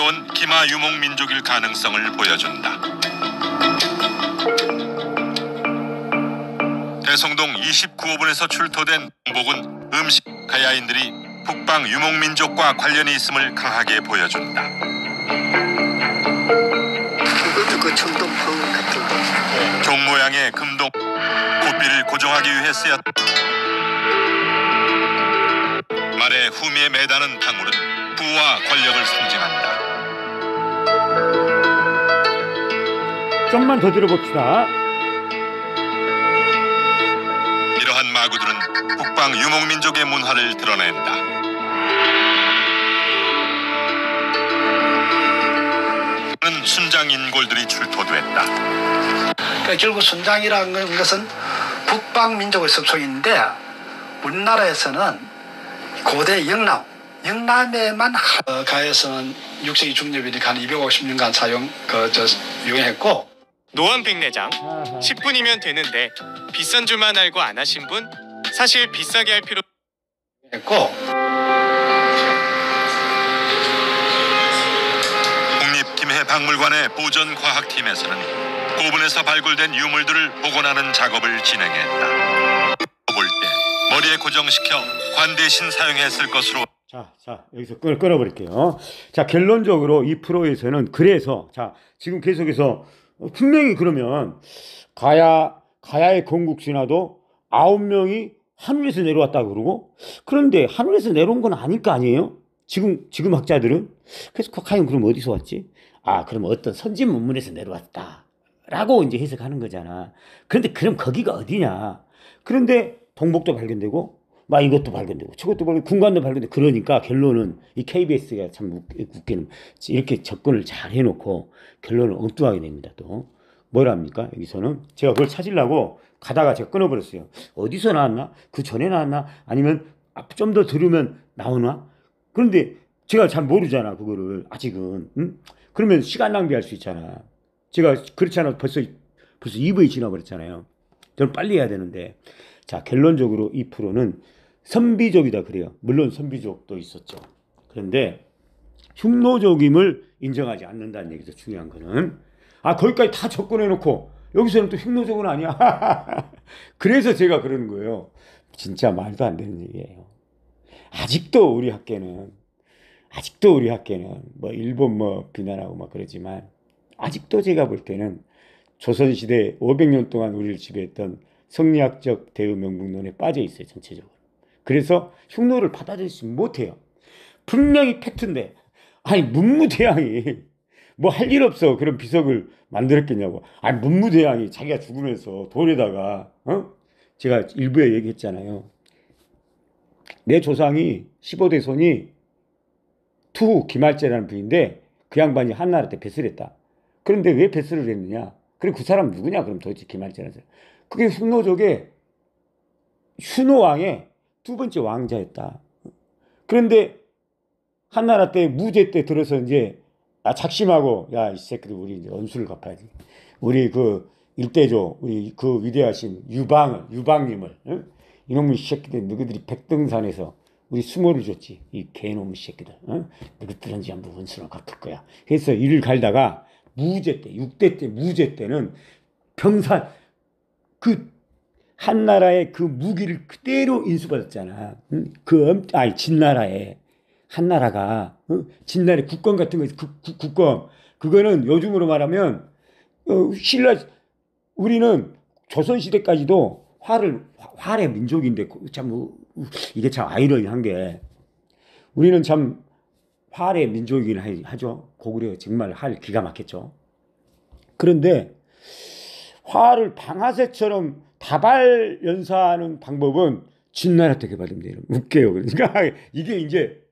숨어온 기마 유목민족일 가능성을 보여준다. 대성동 29호분에서 출토된 공복은 음식 가야인들이 북방 유목민족과 관련이 있음을 강하게 보여준다. 이것도 그 청동포 같은 거. 종 모양의 금동 고삐를 고정하기 위해 쓰였다. 말의 후미에 매다는 방울은 부와 권력을 상징한다. 좀만 더 들어봅시다. 이러한 마구들은 북방 유목민족의 문화를 드러낸다. 는 순장 인골들이 출토됐다. 그러니까 결국 순장이라는 것은 북방 민족의 습성인데 우리나라에서는 고대 영남에만 가에서는 육색이 중립일이 한 250년간 유행했고 노원백내장 10분이면 되는데 비싼 줄만 알고 안 하신 분 사실 비싸게 할 필요 했고 국립김해박물관의 보존과학팀에서는 고분에서 발굴된 유물들을 복원하는 작업을 진행했다. 볼 때 머리에 고정시켜 관 대신 사용했을 것으로. 자, 여기서 끊어버릴게요. 자, 결론적으로 이 프로에서는 그래서, 자, 지금 계속해서 분명히 그러면 가야의 건국신화도 9명이 하늘에서 내려왔다고 그러고, 그런데 하늘에서 내려온 건 아닐 거 아니에요? 지금 학자들은. 그래서 과연 그럼 어디서 왔지? 아, 그럼 어떤 선진 문물에서 내려왔다 라고 이제 해석하는 거잖아. 그런데 그럼 거기가 어디냐? 그런데 동복도 발견되고 막 이것도 발견되고 저것도 발견되고 군관도 발견되고, 그러니까 결론은 이 KBS가 참 웃기는, 이렇게 접근을 잘 해놓고 결론을 엉뚱하게 냅니다. 또 뭐랍니까? 여기서는 제가 그걸 찾으려고 가다가 제가 끊어버렸어요. 어디서 나왔나? 그 전에 나왔나? 아니면 좀 더 들으면 나오나? 그런데 제가 잘 모르잖아 그거를 아직은. 응? 그러면 시간 낭비할 수 있잖아. 제가 그렇잖아. 벌써 2부에 지나버렸잖아요. 저는 빨리 해야 되는데. 자, 결론적으로 이 프로는 선비족이다 그래요. 물론 선비족도 있었죠. 그런데 흉노족임을 인정하지 않는다는 얘기죠. 중요한 거는. 아, 거기까지 다 접근해놓고 여기서는 또 흉노족은 아니야. 그래서 제가 그러는 거예요. 진짜 말도 안 되는 얘기예요. 아직도 우리 학계는 뭐 일본 뭐 비난하고 막 그러지만, 아직도 제가 볼 때는 조선시대 500년 동안 우리를 지배했던 성리학적 대의 명분론에 빠져 있어요. 전체적으로. 그래서 흉노를 받아들이지 못해요. 분명히 팩트인데, 아니 문무대왕이 뭐 할 일 없어 그런 비석을 만들었겠냐고. 아니 문무대왕이 자기가 죽으면서 돌에다가 제가 일부에 얘기했잖아요. 내 조상이 15대 손이 투 김할제라는 분인데 그 양반이 한나라 때 뱃을 했다. 그런데 왜 뱃을 했느냐? 그리고 그 사람 누구냐? 그럼 도대체 김할제라는 사람. 그게 흉노족의 휴노왕의 두 번째 왕자였다. 그런데 한나라 때 무제 때 들어서 이제 작심하고, 야, 이 새끼들 우리 이제 언수를 갚아야지. 우리 그 일대조, 우리 그 위대하신 유방님을, 이놈의 새끼들 너희들이 백등산에서 우리 수모를 줬지. 이 개놈의 새끼들. 너희들한테 한번 원수를 갚을 거야. 그래서 이를 갈다가 무제 때, 6대 때, 무제 때는 병산, 그 한나라의 그 무기를 그대로 인수받았잖아. 진나라에. 한나라가, 진나라의 국권 같은 거, 국권. 그거는 요즘으로 말하면, 우리는 조선시대까지도 활의 민족인데, 참, 이게 참 아이러니한 게, 우리는 참 활의 민족이긴 하죠. 고구려 정말 활 기가 막혔죠. 그런데 활을 방아쇠처럼 다발 연사하는 방법은 진나라 때 개발된 데는 웃겨요. 그러니까 이게 이제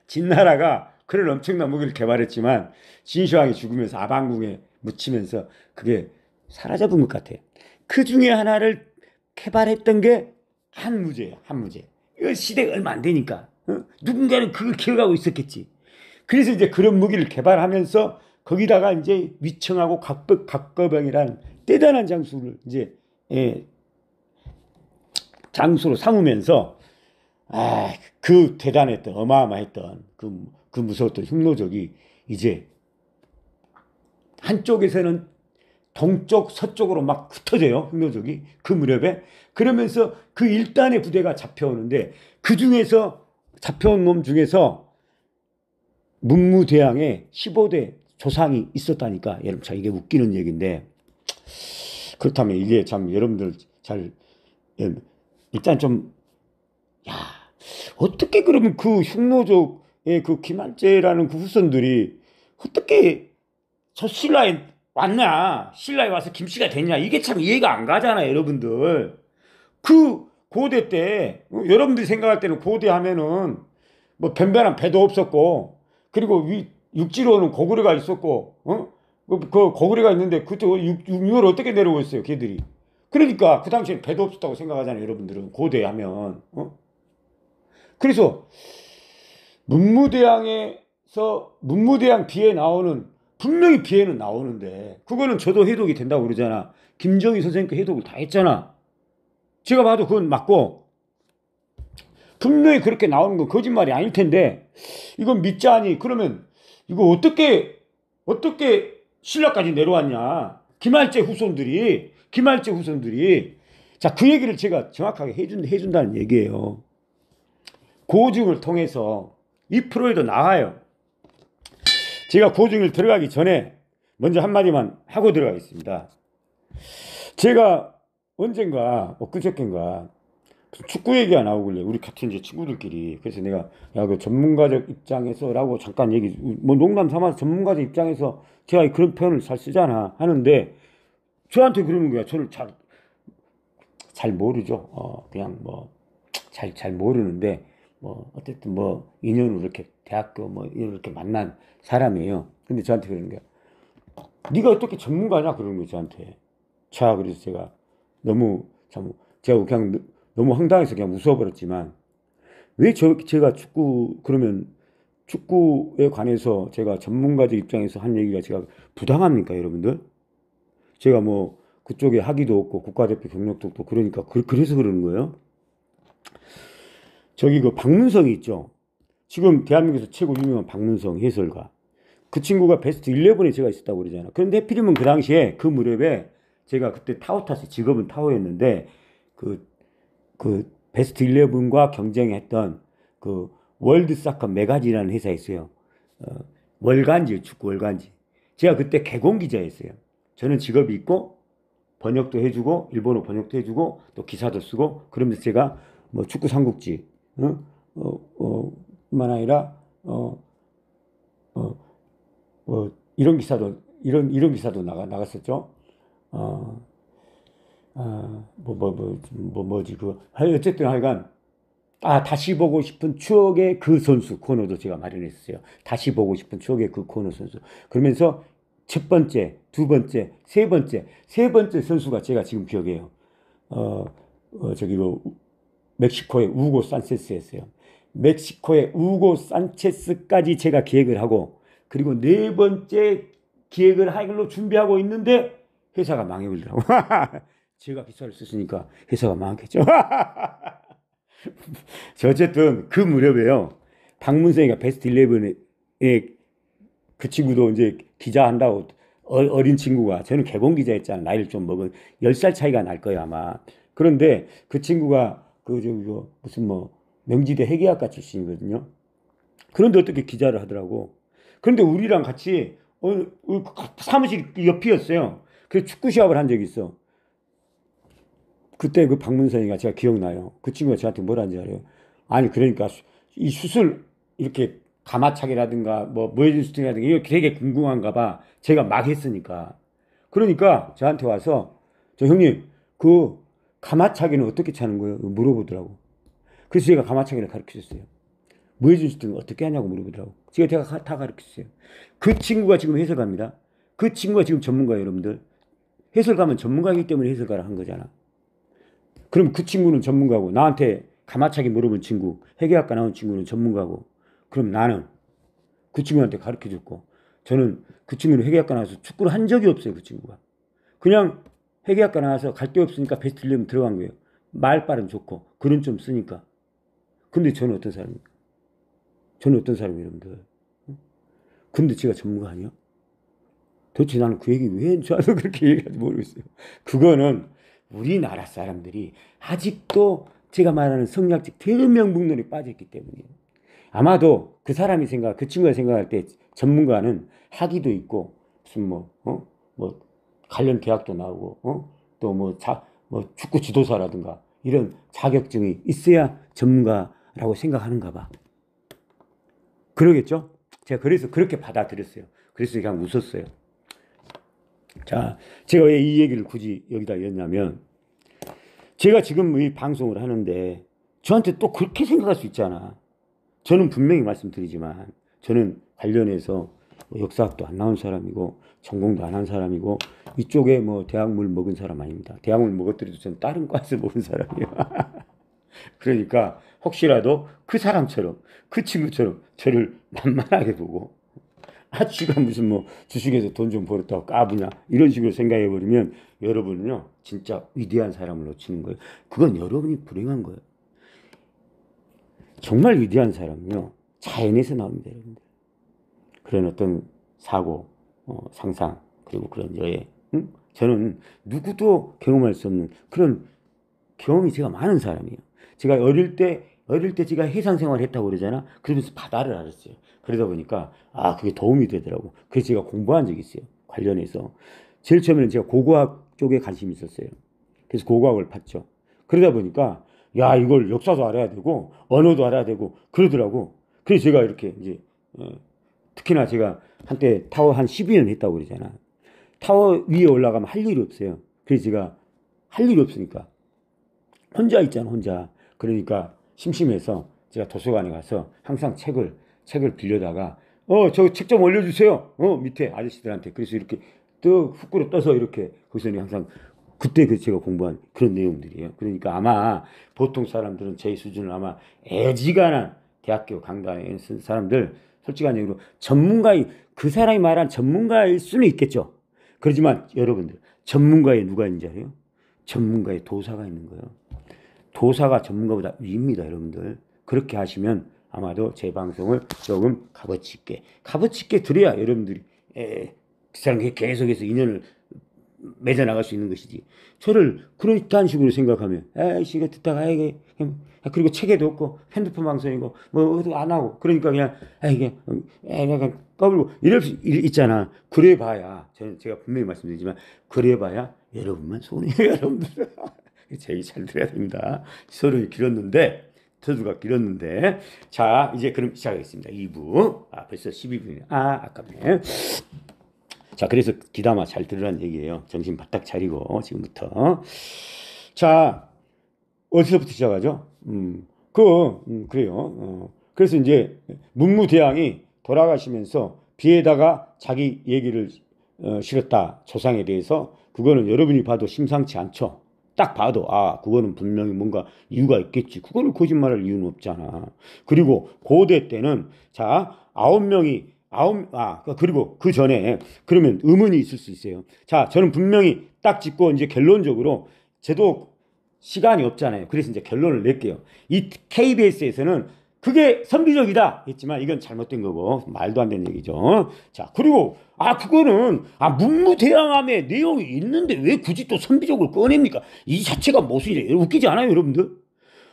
진나라가 그런 엄청난 무기를 개발했지만 진시황이 죽으면서 아방궁에 묻히면서 그게 사라져본 것 같아요. 그 중에 하나를 개발했던 게 한무제예요. 한무제. 이 시대가 얼마 안 되니까 누군가는 그걸 기억하고 있었겠지. 그래서 이제 그런 무기를 개발하면서 거기다가 이제 위청하고 각거병이라는 대단한 장수를 이제 장수로 삼으면서 그 대단했던 어마어마했던 그 무서웠던 흉노족이 이제 한쪽에서는 동쪽 서쪽으로 막 흩어져요. 흑노족이 그 무렵에. 그러면서 그 1단의 부대가 잡혀오는데 그 중에서 잡혀온 놈 중에서 문무대왕의 15대 조상이 있었다니까. 여러분 참 이게 웃기는 얘기인데 그렇다면 이게 참 여러분들 잘 일단 좀 어떻게 그러면 그 흉노족의 그 김한재라는 그 후손들이 어떻게 저 신라에 왔냐? 신라에 와서 김씨가 됐냐? 이게 참 이해가 안 가잖아요, 여러분들. 그 고대 때 여러분들이 생각할 때는 고대 하면은 뭐 변변한 배도 없었고 그리고 육지로는 고구려가 있었고 그 고구려가 있는데 그때 육을 어떻게 내려오겠어요, 걔들이. 그러니까 그 당시에 배도 없었다고 생각하잖아요, 여러분들은 고대 하면. 그래서 문무대왕 비에 나오는 분명히 비에는 나오는데 그거는 저도 해독이 된다고 그러잖아. 김정희 선생님께 해독을 다 했잖아. 제가 봐도 그건 맞고 분명히 그렇게 나오는 건 거짓말이 아닐 텐데 이건 믿자니 그러면 이거 어떻게 신라까지 내려왔냐. 김할제 후손들이 자, 그 얘기를 제가 정확하게 해준다는 얘기예요. 고증을 통해서 이 프로에도 나와요. 제가 고증을 들어가기 전에 먼저 한마디만 하고 들어가겠습니다. 제가 언젠가 엊그저께인가 축구 얘기가 나오길래 우리 같은 이제 친구들끼리 그래서 내가 야 그 전문가적 입장에서라고 잠깐 얘기 뭐 농담 삼아서 전문가적 입장에서 제가 그런 표현을 잘 쓰잖아 하는데 저한테 그러는 거야. 저를 잘 모르죠. 그냥 뭐 잘 모르는데 뭐 어쨌든 뭐 인연으로 이렇게 대학교 뭐 이렇게 만난 사람이에요. 근데 저한테 그러는 거야. 네가 어떻게 전문가냐 그러는 거야 저한테. 자 그래서 제가 제가 그냥 너무 황당해서 그냥 웃어버렸지만 왜 제가 축구에 관해서 제가 전문가적 입장에서 한 얘기가 제가 부당합니까 여러분들? 제가 뭐 그쪽에 학위도 없고 국가대표 경력도 없고 그러니까 그래서 그러는 거예요. 저기 그 박문성이 있죠. 지금 대한민국에서 최고 유명한 박문성 해설가. 그 친구가 베스트 11에 제가 있었다고 그러잖아. 그런데 하필이면 그 당시에 그 무렵에 제가 그때 타워 탔어요. 직업은 타워였는데 그 베스트 11과 경쟁했던 그 월드 사커 매거진이라는 회사에 있어요. 월간지, 축구 월간지. 제가 그때 개공 기자였어요. 저는 직업이 있고 번역도 해주고 일본어 번역도 해주고 또 기사도 쓰고 그러면서 제가 뭐 축구 삼국지 뿐만 아니라 이런 기사도 나갔었죠. 뭐지 그 어쨌든 하여간 다시 보고 싶은 추억의 그 선수 코너도 제가 마련했어요. 다시 보고 싶은 추억의 그 코너 선수. 그러면서 첫 번째, 두 번째, 세 번째 선수가 제가 지금 기억해요. 저기 멕시코의 우고 산체스였어요. 멕시코의 우고 산체스까지 제가 기획을 하고 그리고 네 번째 기획을 하기로 준비하고 있는데 회사가 망해버리더라고. 제가 기사를 썼으니까 회사가 망했겠죠. 어쨌든 그 무렵에요. 박문성이가 베스트 11에 그 친구도 이제 기자 한다고 어린 친구가 저는 개공 기자였잖아. 나이를 좀 먹은 10살 차이가 날 거예요 아마. 그런데 그 친구가 무슨 뭐 명지대 회계학과 출신이거든요. 그런데 어떻게 기자를 하더라고. 그런데 우리랑 같이 사무실 옆이었어요. 그래서 축구 시합을 한 적이 있어. 그때 그 박문선이가 제가 기억나요. 그 친구가 저한테 뭐라는지 알아요? 아니 그러니까 이 수술 이렇게 가마차기라든가 뭐 모해준수등이라든가 이거 되게 궁금한가 봐. 제가 막 했으니까. 그러니까 저한테 와서 저 형님 그 가마차기는 어떻게 차는 거예요? 물어보더라고. 그래서 제가 가마차기를 가르쳐줬어요. 모해준수등 어떻게 하냐고 물어보더라고. 제가 다 가르쳐줬어요. 그 친구가 지금 해설가입니다. 그 친구가 지금 전문가예요 여러분들. 해설가면 전문가이기 때문에 해설가를 한 거잖아. 그럼 그 친구는 전문가고 나한테 가마차기 물어본 친구 회계학과 나온 친구는 전문가고 그럼 나는 그 친구한테 가르쳐줬고 저는 그 친구는 회계학과 나와서 축구를 한 적이 없어요. 그 친구가 그냥 회계학과 나와서 갈 데 없으니까 베스트 11 들어간 거예요. 말빨은 좋고 글은 좀 쓰니까. 근데 저는 어떤 사람입니까? 저는 어떤 사람이에요 여러분들? 근데 제가 전문가 아니야? 도대체 나는 그 얘기 왜 저한테 그렇게 얘기하는지 모르겠어요. 그거는 우리나라 사람들이 아직도 제가 말하는 성리학적 대명분론에 빠져있기 때문이에요. 아마도 그 사람이 그 친구가 생각할 때 전문가는 학위도 있고 무슨 뭐 관련 대학도 나오고 또 뭐 축구 지도사라든가 이런 자격증이 있어야 전문가라고 생각하는가 봐. 그러겠죠? 제가 그래서 그렇게 받아들였어요. 그래서 그냥 웃었어요. 자, 제가 왜 이 얘기를 굳이 여기다 였냐면, 제가 지금 이 방송을 하는데 저한테 또 그렇게 생각할 수 있잖아. 저는 분명히 말씀드리지만 저는 관련해서 역사학도 안 나온 사람이고 전공도 안 한 사람이고 이쪽에 뭐 대학물 먹은 사람 아닙니다. 대학물 먹었더라도 저는 다른 과에서 먹은 사람이에요. 그러니까 혹시라도 그 사람처럼 그 친구처럼 저를 만만하게 보고 지가 무슨 뭐 주식에서 돈 좀 벌었다고 까부냐 이런 식으로 생각해 버리면 여러분은요 진짜 위대한 사람을 놓치는 거예요. 그건 여러분이 불행한 거예요. 정말 위대한 사람은요 자연에서 나옵니다, 여러분들. 그런 어떤 사고, 상상 그리고 그런 여행. 저는 누구도 경험할 수 없는 그런 경험이 제가 많은 사람이에요. 제가 어릴 때 제가 해상 생활을 했다고 그러잖아. 그러면서 바다를 알았어요. 그러다 보니까 그게 도움이 되더라고. 그래서 제가 공부한 적이 있어요. 관련해서. 제일 처음에는 제가 고고학 쪽에 관심이 있었어요. 그래서 고고학을 봤죠. 그러다 보니까 이걸 역사도 알아야 되고 언어도 알아야 되고 그러더라고. 그래서 제가 이렇게 이제 특히나 제가 한때 타워 한 12년 했다고 그러잖아. 타워 위에 올라가면 할 일이 없어요. 그래서 제가 할 일이 없으니까 혼자 있잖아, 혼자. 그러니까 심심해서 제가 도서관에 가서 항상 책을 빌려다가 저 책 좀 올려주세요. 밑에 아저씨들한테. 그래서 이렇게 훅으로 떠서 이렇게 거기서 항상 그때 제가 공부한 그런 내용들이에요. 그러니까 아마 보통 사람들은 제 수준을 아마 애지간한 대학교 강단에 쓴 사람들 솔직한 얘기로 그 사람이 말한 전문가일 수는 있겠죠. 그렇지만 여러분들 전문가에 누가 있는지 알아요? 전문가에 도사가 있는 거예요. 도사가 전문가보다 위입니다, 여러분들. 그렇게 하시면 아마도 제 방송을 조금 값어치 있게 들어야 여러분들이 그 사람과 계속해서 인연을 맺어나갈 수 있는 것이지. 저를 그런 식으로 생각하면 이거 듣다가 이게 그리고 책에도 없고 핸드폰 방송이고 뭐도 안 하고 그러니까 그냥 이게 그냥 까불고 이럴 수 있잖아. 그래봐야 제가 분명히 말씀드리지만 그래봐야 여러분만 손해요, 여러분들. 제 얘기 잘 들어야 됩니다. 서로 길었는데 저주가 길었는데 자 이제 그럼 시작하겠습니다. 2부 벌써 12분이네. 아깝네. 자 그래서 귀담아 잘 들으라는 얘기예요. 정신 바짝 차리고 지금부터. 자 어디서부터 시작하죠? 그래요. 그래서 이제 문무대왕이 돌아가시면서 비에다가 자기 얘기를 실었다. 조상에 대해서. 그거는 여러분이 봐도 심상치 않죠. 딱 봐도 그거는 분명히 뭔가 이유가 있겠지. 그거를 거짓말할 이유는 없잖아. 그리고 고대 때는 자 9명이 그리고 그 전에 그러면 의문이 있을 수 있어요. 자 저는 분명히 딱 짚고 이제 결론적으로 저도 시간이 없잖아요. 그래서 이제 결론을 낼게요. 이 KBS에서는 그게 선비적이다 했지만 이건 잘못된 거고 말도 안 되는 얘기죠. 자 그리고 그거는 문무대왕함의 내용이 있는데 왜 굳이 또 선비적으로 꺼냅니까? 이 자체가 모순이래. 웃기지 않아요, 여러분들?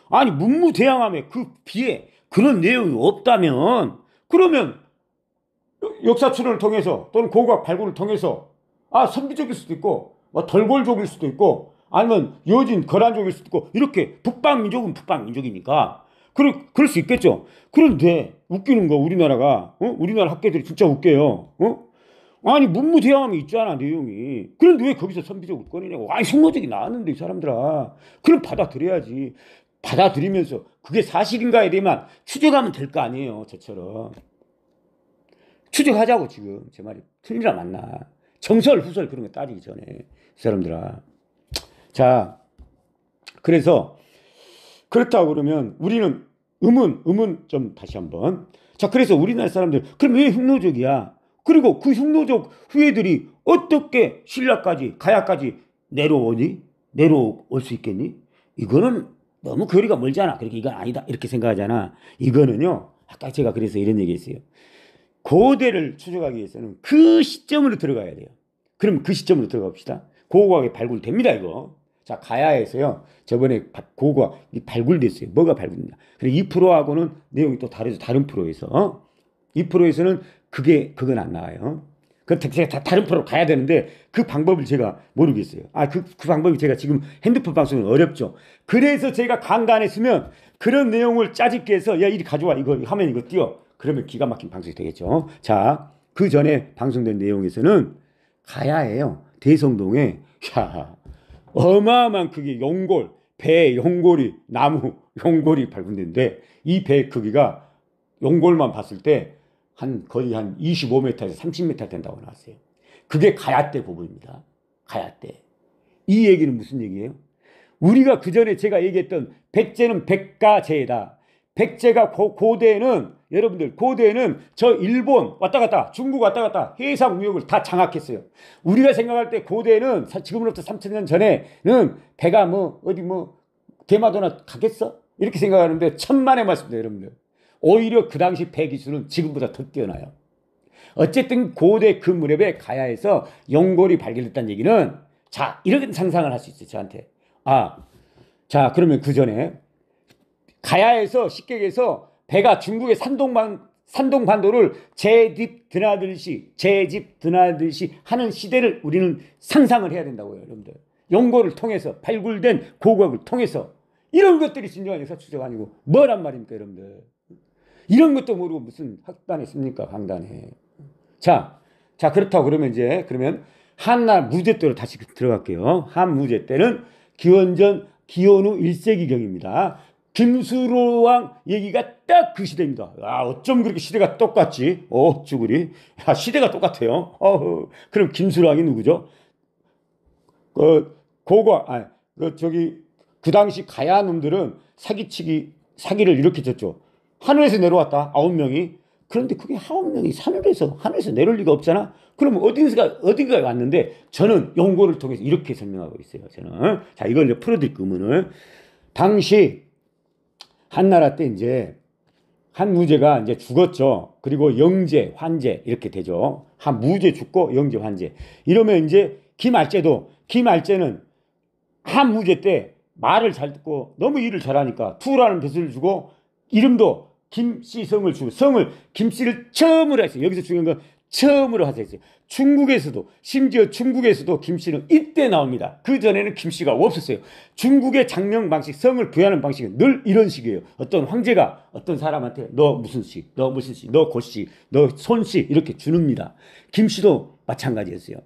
아니 문무대왕함의 그 비에 그런 내용이 없다면 그러면 역사 추론을 통해서 또는 고고학 발굴을 통해서 선비적일 수도 있고 덜골족일 수도 있고 아니면 여진 거란족일 수도 있고 이렇게 북방민족은 북방민족이니까 그럴 수 있겠죠. 그런데 웃기는 거 우리나라가 우리나라 학계들이 진짜 웃겨요. 아니 문무대왕함이 있잖아 내용이. 그런데 왜 거기서 선비적으로 꺼내냐고. 속로적이 나왔는데 이 사람들아. 그럼 받아들여야지. 받아들이면서 그게 사실인가에 대해만 추적하면 될 거 아니에요. 저처럼 추적하자고. 지금 제 말이 틀리나 맞나. 정설 후설 그런 거 따지기 전에 이 사람들아. 자 그래서 그렇다고 그러면 우리는 의문 좀 다시 한번. 자 그래서 우리나라 사람들 그럼 왜 흉노족이야? 그리고 그 흉노족 후예들이 어떻게 신라까지 가야까지 내려올 수 있겠니? 이거는 너무 거리가 멀잖아. 그러니까 이건 아니다 이렇게 생각하잖아. 이거는요 아까 제가 그래서 이런 얘기했어요. 고대를 추적하기 위해서는 그 시점으로 들어가야 돼요. 그럼 그 시점으로 들어가 봅시다. 고고학이 발굴됩니다, 이거. 자, 가야에서요. 저번에 고고학이 발굴됐어요. 뭐가 발굴됐냐. 그리고 이 프로하고는 내용이 또 다르죠. 다른 프로에서. 이 프로에서는 그건 안 나와요. 제가 다 다른 프로로 가야 되는데 그 방법을 제가 모르겠어요. 그 방법이 제가 지금 핸드폰 방송은 어렵죠. 그래서 제가 강단했으면 그런 내용을 짜집게 해서 야, 이리 가져와. 이거 하면 이거 띄워. 그러면 기가 막힌 방송이 되겠죠. 자, 그 전에 방송된 내용에서는 가야예요. 대성동에 어마어마한 크기 용골, 배 용골이 나무 용골이 발굴됐는데 이 배 크기가 용골만 봤을 때 거의 한 25m에서 30m 된다고 나왔어요. 그게 가야대 부분입니다. 가야대. 이 얘기는 무슨 얘기예요? 우리가 그 전에 제가 얘기했던 백제는 백가제다. 백제가 고대에는 여러분들 고대에는 저 일본 왔다 갔다 중국 왔다 갔다 해상 무역을 다 장악했어요. 우리가 생각할 때 고대에는 지금으로부터 3000년 전에는 배가 어디 대마도나 가겠어? 이렇게 생각하는데 천만의 말씀입니다, 여러분들. 오히려 그 당시 배 기술은 지금보다 더 뛰어나요. 어쨌든 고대 그 무렵에 가야에서 용골이 발견됐다는 얘기는 자, 이런 상상을 할 수 있어요, 저한테. 자, 그러면 그 전에 가야에서 쉽게 얘기해서 배가 중국의 산동반도를 제집 드나들듯이 하는 시대를 우리는 상상을 해야 된다고요, 여러분들. 용골을 통해서 발굴된 고고학을 통해서 이런 것들이 진정한 역사 추적 아니고 뭐란 말입니까, 여러분들. 이런 것도 모르고 무슨 학단했습니까, 강단에. 자, 그렇다고 그러면 한날 무제 때로 다시 들어갈게요. 한 무제 때는 기원전 기원후 1세기경입니다. 김수로왕 얘기가 딱 그 시대입니다. 어쩜 그렇게 시대가 똑같지? 쭈구리. 시대가 똑같아요. 그럼 김수로왕이 누구죠? 그 당시 가야 놈들은 사기를 이렇게 쳤죠. 하늘에서 내려왔다. 9명이. 그런데 그게 9명이 하늘에서 내려올 리가 없잖아. 그러면 어딘가에 왔는데 저는 용고를 통해서 이렇게 설명하고 있어요. 저는. 자, 이걸 이제 풀어드릴 의문을. 당시 한나라 때 이제 한무제가 이제 죽었죠. 그리고 영제, 환제 이렇게 되죠. 한무제 죽고 영제, 환제. 이러면 이제 김알제는 한무제 때 말을 잘 듣고 너무 일을 잘하니까 투라는 벼슬을 주고 이름도 김씨성을 주고 김씨를 처음으로 했어요. 여기서 중요한 건 처음으로 하셨어요. 심지어 중국에서도 김씨는 이때 나옵니다. 그 전에는 김씨가 없었어요. 중국의 장명 방식, 성을 부여하는 방식은 늘 이런 식이에요. 어떤 황제가 어떤 사람한테 너 무슨 씨, 너 고씨, 너 손씨 이렇게 주는입니다. 김씨도 마찬가지였어요.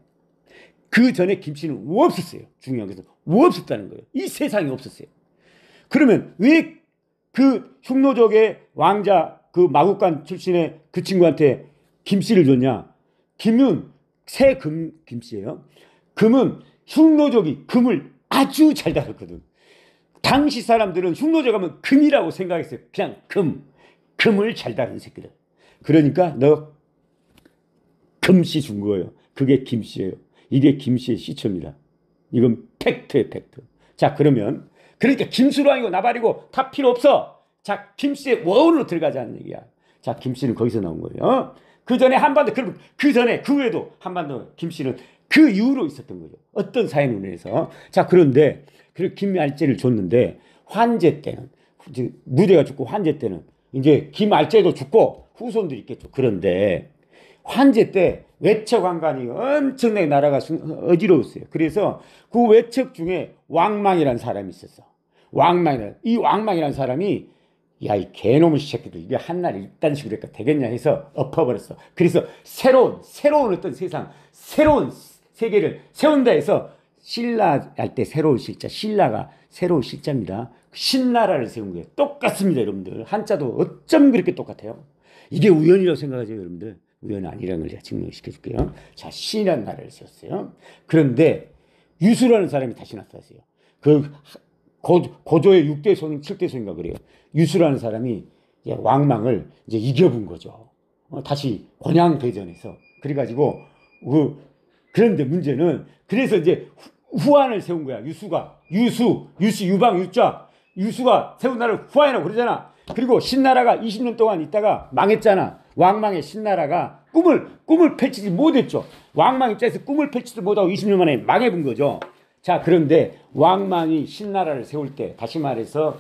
그 전에 김씨는 없었어요. 중요한 것은 없었다는 거예요. 이 세상에 없었어요. 그러면 왜 그 흉노족의 왕자 그 마국간 출신의 그 친구한테 김씨를 줬냐? 김은 김씨예요. 금은 흉노족이 금을 아주 잘 다뤘거든. 당시 사람들은 흉노족 하면 금이라고 생각했어요. 그냥 금을 잘 다룬 새끼들. 그러니까 너 금씨 준 거예요. 그게 김씨예요. 이게 김씨의 시초입니다. 이건 팩트예요, 팩트. 자, 그러니까 김수로왕이고 나발이고 다 필요 없어. 자, 김씨의 원으로 들어가자는 얘기야. 자, 김씨는 거기서 나온 거예요. 그 전에 한반도, 그 외에도 한반도 김씨는 그 이후로 있었던 거죠. 어떤 사연으로 자, 그런데 김알제를 줬는데 환제 때는 무대가 죽고 환제 때는 이제 김알제도 죽고 후손들이 있겠죠. 그런데 환제 때 외척왕관이 엄청나게 나라가 어지러웠어요. 그래서 그 외척 중에 왕망이라는 사람이 있었어. 이 왕망이라는 사람이 야, 이 개놈의 새끼들 이게 한날 이딴 식으로 할까 되겠냐 해서 엎어버렸어. 그래서 새로운 어떤 세상, 새로운 세계를 세운다 해서 신라 할 때 새로운 실자, 신라가 새로운 실자입니다. 신나라를 세운 거예요. 똑같습니다, 여러분들. 한자도 어쩜 그렇게 똑같아요. 이게 우연이라고 생각하죠, 여러분들. 우연이 아니라는 걸 제가 증명시켜 줄게요. 자, 신이라는 나라를 세웠어요. 그런데 유수라는 사람이 다시 나타났어요. 그 고조의 6대 손인 7대 손인가 그래요. 유수라는 사람이 왕망을 이제 이겨본 거죠. 다시 권양대전에서. 그래가지고 그런데 문제는 그래서 이제 후한을 세운 거야. 유방 유자. 유수가 세운 나라를 후한이라고 그러잖아. 그리고 신나라가 20년 동안 있다가 망했잖아. 왕망의 신나라가 꿈을 펼치지 못했죠. 왕망 입장에서 꿈을 펼치지 못하고 20년 만에 망해본 거죠. 자, 그런데 왕망이 신나라를 세울 때, 다시 말해서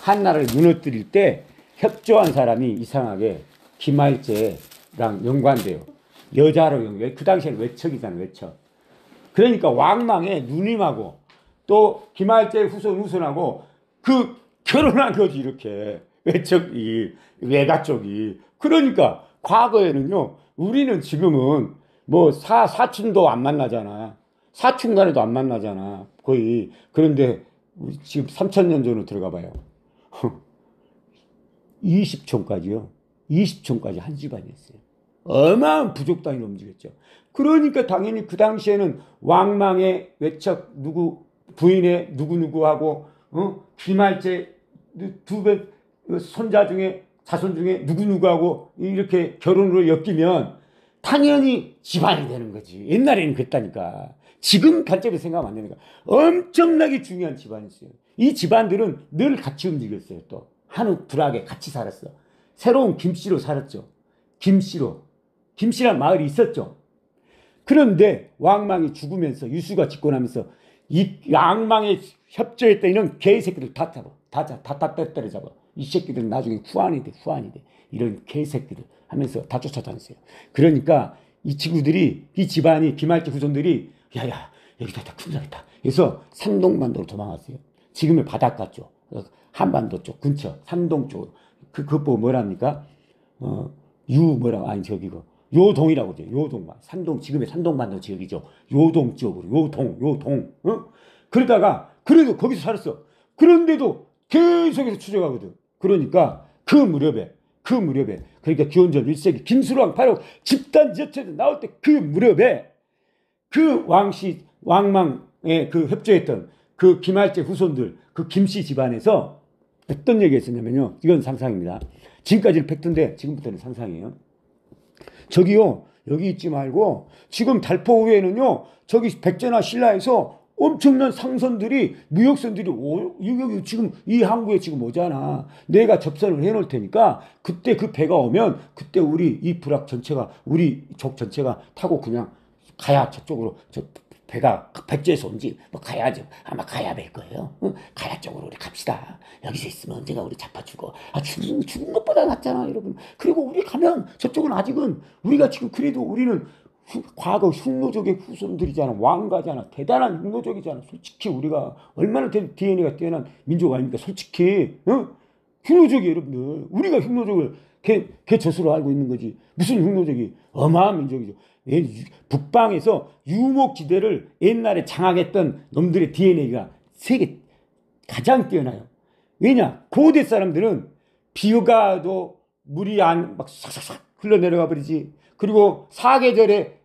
한나라를 무너뜨릴 때 협조한 사람이 이상하게 김할제랑 연관돼요. 여자로 연관. 그 당시에는 외척이잖아요, 외척. 그러니까 왕망의 누님하고 또 김할제의 후손하고 그 결혼한 거지, 이렇게. 외가 쪽이. 그러니까 과거에는요, 우리는 지금은 뭐 사춘도 안 만나잖아. 사춘간에도 안 만나잖아, 거의. 그런데 우리 지금 3000년 전으로 들어가 봐요. 20촌까지요. 20촌까지 한 집안이었어요. 어마어마한 부족 단위로 움직였죠. 그러니까 당연히 그 당시에는 왕망의 외척 부인의 누구누구하고 김할제 손자 중에 자손 중에 누구누구하고 이렇게 결혼으로 엮이면 당연히 집안이 되는 거지. 옛날에는 그랬다니까. 지금 관점에서 생각하면 안 되니까. 엄청나게 중요한 집안이었어요. 이 집안들은 늘 같이 움직였어요. 또 한우 불악에 같이 살았어. 새로운 김씨로 살았죠. 김씨란 마을이 있었죠. 그런데 왕망이 죽으면서 유수가 짓고 나면서 이 왕망에 협조했던 이런 개새끼들 다 때려잡아. 이 새끼들은 나중에 후환이 돼. 이런 개새끼들 하면서 다 쫓아다녔어요. 그러니까 이 친구들이, 이 집안이, 김할제 후손들이, 야야, 여기다 큰일 나겠다. 그래서 산동반도로 도망갔어요. 지금의 바닷가 쪽, 한반도 쪽 근처, 산동 쪽으로. 그거 보고 뭐랍니까? 요동이라고 그러죠. 요동. 산동, 지금의 산동반도 지역이죠. 요동 지역으로. 요동. 그래도 거기서 살았어. 그런데도 계속해서 추적하거든. 그러니까 그 무렵에 그러니까 기원전 1세기 김수로왕 바로 집단 지어체에서 나올 때 그 무렵에 그 왕망에 그 협조했던 그 김할제 후손들, 그 김씨 집안에서 어떤 얘기가 있었냐면요. 이건 상상입니다. 지금까지는 팩트인데 지금부터는 상상이에요. 저기요, 여기 있지 말고 지금 달포 위에는요, 저기 백제나 신라에서 엄청난 상선들이, 무역선들이 여기 지금 이 항구에 지금 오잖아. 내가 접선을 해놓을 테니까 그때 그 배가 오면 그때 우리 이 불악 전체가, 우리 족 전체가 타고 그냥 가야, 저쪽으로. 저 배가 백제에서 온지 뭐 가야죠. 아마 가야 될 거예요. 가야 쪽으로 우리 갑시다. 여기서 있으면 언제가 우리 잡아주고. 죽은 것보다 낫잖아, 여러분. 그리고 우리 가면 저쪽은 아직은 우리가 지금 그래도 우리는 과거 흉노족의 후손들이잖아. 왕가잖아. 대단한 흉노족이잖아. 솔직히 우리가 얼마나 DNA가 뛰어난 민족 아닙니까? 솔직히. 흉노족이, 여러분들. 우리가 흉노족을 걔 젖으로 알고 있는 거지. 무슨 흉노족이. 어마어마한 민족이죠. 북방에서 유목지대를 옛날에 장악했던 놈들의 DNA가 세계 가장 뛰어나요. 왜냐? 고대 사람들은 비가 와도 물이 막 싹싹싹 흘러내려가 버리지. 그리고 사계절에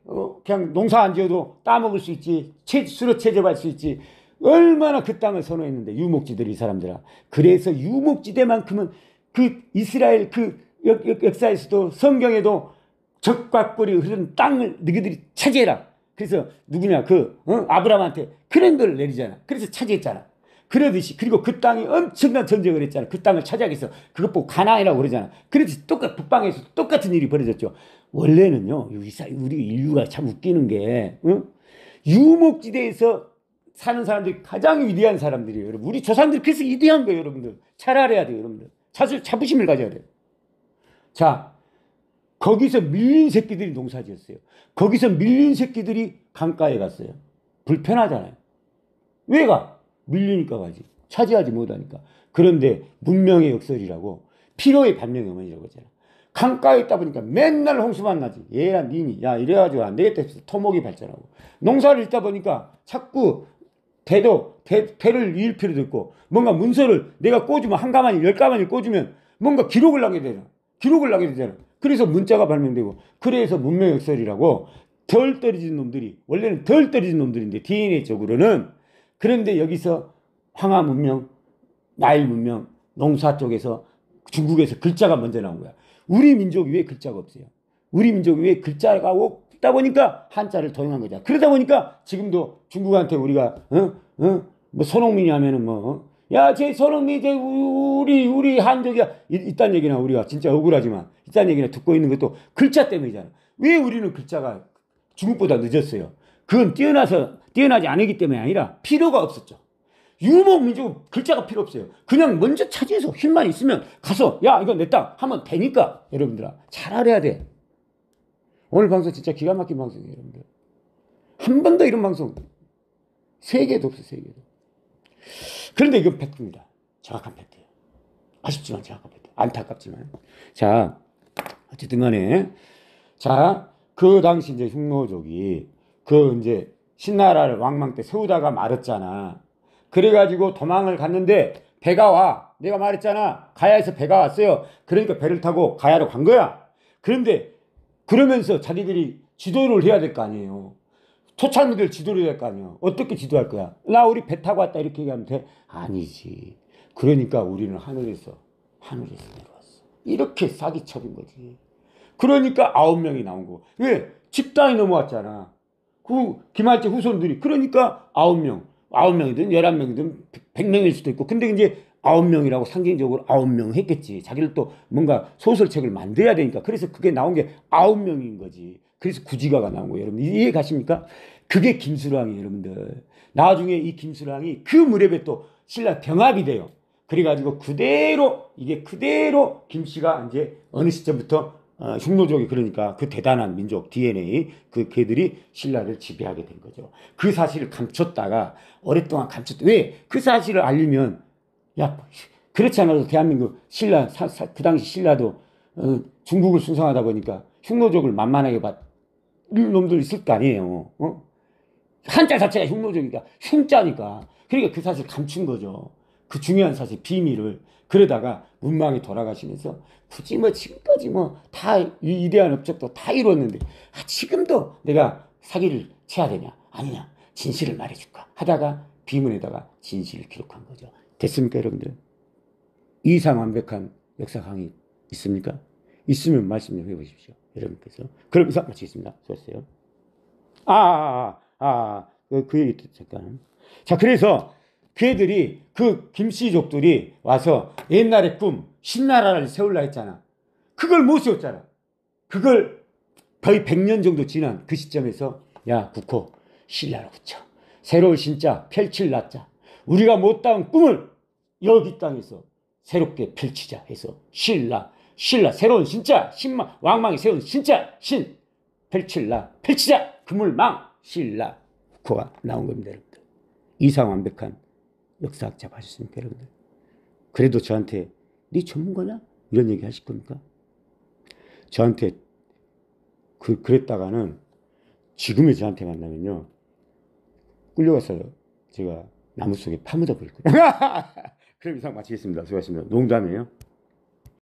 그냥 농사 안 지어도 따먹을 수 있지. 수로 채집할 수 있지. 얼마나 그 땅을 선호했는데, 유목지대를, 이 사람들아. 그래서 유목지대만큼은 그 이스라엘 그 역사에서도, 성경에도 적과 꿀이 흐르는 땅을 너희들이 차지해라. 그래서 누구냐, 아브라함한테 그런 걸 내리잖아. 그래서 차지했잖아. 그러듯이, 그리고 그 땅이 엄청난 전쟁을 했잖아. 그 땅을 차지하기 위해서. 그것 보고 가나안이라고 그러잖아. 그래서 북방에서 똑같은 일이 벌어졌죠. 원래는요, 우리 인류가 참 웃기는 게, 유목지대에서 사는 사람들이 가장 위대한 사람들이에요, 여러분. 우리 조상들이 그래서 위대한 거예요, 여러분들. 잘 알아야 돼요, 여러분들. 자부심을 가져야 돼요. 자, 거기서 밀린 새끼들이 농사 지었어요. 거기서 밀린 새끼들이 강가에 갔어요. 불편하잖아요. 왜 가? 밀리니까 가지. 차지하지 못하니까. 그런데 문명의 역설이라고, 피로의 반명의 어머니라고 하잖아. 강가에 있다 보니까 맨날 홍수만 나지. 얘랑 니니, 야, 이래가지고 안 되겠다 해서 토목이 발전하고. 농사를 짓다 보니까 자꾸 배를 이을 필요도 있고, 뭔가 문서를 내가 꽂으면 한 가마니, 10가마니 꽂으면 뭔가 기록을 하게 되잖아. 그래서 문자가 발명되고, 그래서 문명 역설이라고, 덜 떨어진 놈들이, 원래는 덜 떨어진 놈들인데, DNA적으로는. 그런데 여기서 황하 문명, 나일 문명, 농사 쪽에서, 중국에서 글자가 먼저 나온 거야. 우리 민족이 왜 글자가 없어요? 우리 민족이 왜 글자가 없다 보니까 한자를 도용한 거잖아. 그러다 보니까 지금도 중국한테 우리가, 뭐 손흥민이 하면은 야, 제 저놈이 이제 우리 한족이야. 이딴 얘기나 우리가 진짜 억울하지만 이딴 얘기나 듣고 있는 것도 글자 때문이잖아. 왜 우리는 글자가 중국보다 늦었어요? 그건 뛰어나지 않기 때문에 아니라 필요가 없었죠. 유목 민족은 글자가 필요 없어요. 그냥 먼저 차지해서 힘만 있으면 가서 야, 이거 내 땅 하면 되니까. 여러분들아, 잘 알아야 돼. 오늘 방송 진짜 기가 막힌 방송이에요, 여러분들. 한 번도 이런 방송 세계에도 없어요, 세계에도. 그런데 이건 팩트입니다. 정확한 팩트예요. 아쉽지만 정확한 팩트. 안타깝지만. 자, 어쨌든 간에. 자, 그 당시 이제 흉노족이 그 이제 신나라를 왕망 때 세우다가 말았잖아. 그래가지고 도망을 갔는데 배가 와. 내가 말했잖아. 가야에서 배가 왔어요. 그러니까 배를 타고 가야로 간 거야. 그런데 그러면서 자기들이 지도를 해야 될 거 아니에요. 토착민들 지도를 해야 될 거 아니에요. 어떻게 지도할 거야? 나 우리 배 타고 왔다 이렇게 얘기하면 돼? 아니지. 그러니까 우리는 하늘에서 내려왔어. 이렇게 사기쳐본 거지. 그러니까 9명이 나온 거. 왜? 집단이 넘어왔잖아. 그 김할제 후손들이. 그러니까 9명. 9명이든 11명이든 100명일 수도 있고. 근데 이제 9명이라고 상징적으로 9명 했겠지. 자기를 또 뭔가 소설책을 만들어야 되니까. 그래서 그게 나온 게 9명인 거지. 그래서 구지가가 나온 거예요. 여러분 이해 가십니까? 그게 김수랑이에요, 여러분들. 나중에 이 김수랑이 그 무렵에 또 신라 병합이 돼요. 그래가지고 이게 그대로 김씨가 이제 어느 시점부터 흉노족이 그러니까 그 대단한 민족 DNA 그 걔들이 신라를 지배하게 된 거죠. 그 사실을 감췄다가 오랫동안 감췄다. 왜? 그 사실을 알리면 야, 그렇지 않아도 대한민국 신라 그 당시 신라도 중국을 숭상하다 보니까 흉노족을 만만하게 봤 놈들 있을 거 아니에요. 한자 자체가 흉노족이니까 흉자니까. 그러니까 그 사실 감춘 거죠. 그 중요한 사실 비밀을. 그러다가 문망이 돌아가시면서 굳이 뭐 지금까지 뭐 다 위대한 업적도 다 이루었는데 지금도 내가 사기를 쳐야 되냐 아니냐 진실을 말해줄까 하다가 비문에다가 진실을 기록한 거죠. 됐습니까, 여러분들? 이상 완벽한 역사 강의 있습니까? 있으면 말씀 좀 해보십시오, 여러분께서. 그럼 이상 마치겠습니다. 수고하셨어요. 그 얘기 잠깐. 자, 그래서 걔들이 그 김씨족들이 와서 옛날의 꿈 신나라를 세우려 했잖아. 그걸 못 세웠잖아. 그걸 거의 100년 정도 지난 그 시점에서 야, 국호 신라로 붙여. 새로운 신자 펼칠 놨자. 우리가 못다운 꿈을 여기 땅에서 새롭게 펼치자 해서 신라 새로운 신자 왕망이 세운 신자 펼치자 그물망 신라 국호가 나온 겁니다, 여러분들. 이상 완벽한 역사학자 봐주십니까, 여러분들? 그래도 저한테 네 전문가냐? 이런 얘기 하실 겁니까? 저한테 그랬다가는 지금의 저한테 만나면요 끌려가서 제가 나무 속에 파묻어 버릴 거예요. 그럼 이상 마치겠습니다. 수고하셨습니다. 농담이에요.